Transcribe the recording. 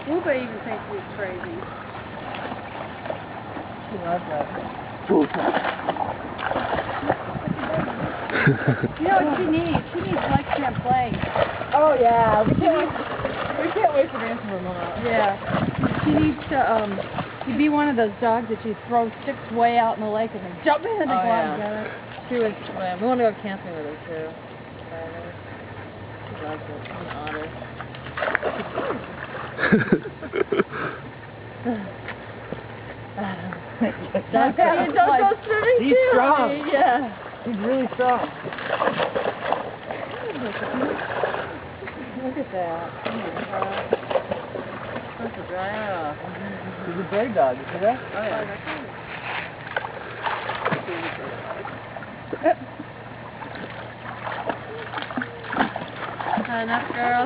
Lupa even thinks he's crazy. She loves that. You know what she needs? She needs leg cramp legs. Oh yeah, we can't wait for Nancy to come out. Yeah. She needs to be one of those dogs that you throw sticks way out in the lake and then jump in and go out and get it. She was, we want to go camping with her too. She loves it. She's an otter. Don't go swimming He's too. strong. Yeah. He's really strong. Look at that. That's a dry off. He's a bird dog, you see that? Oh yeah. Enough, girl.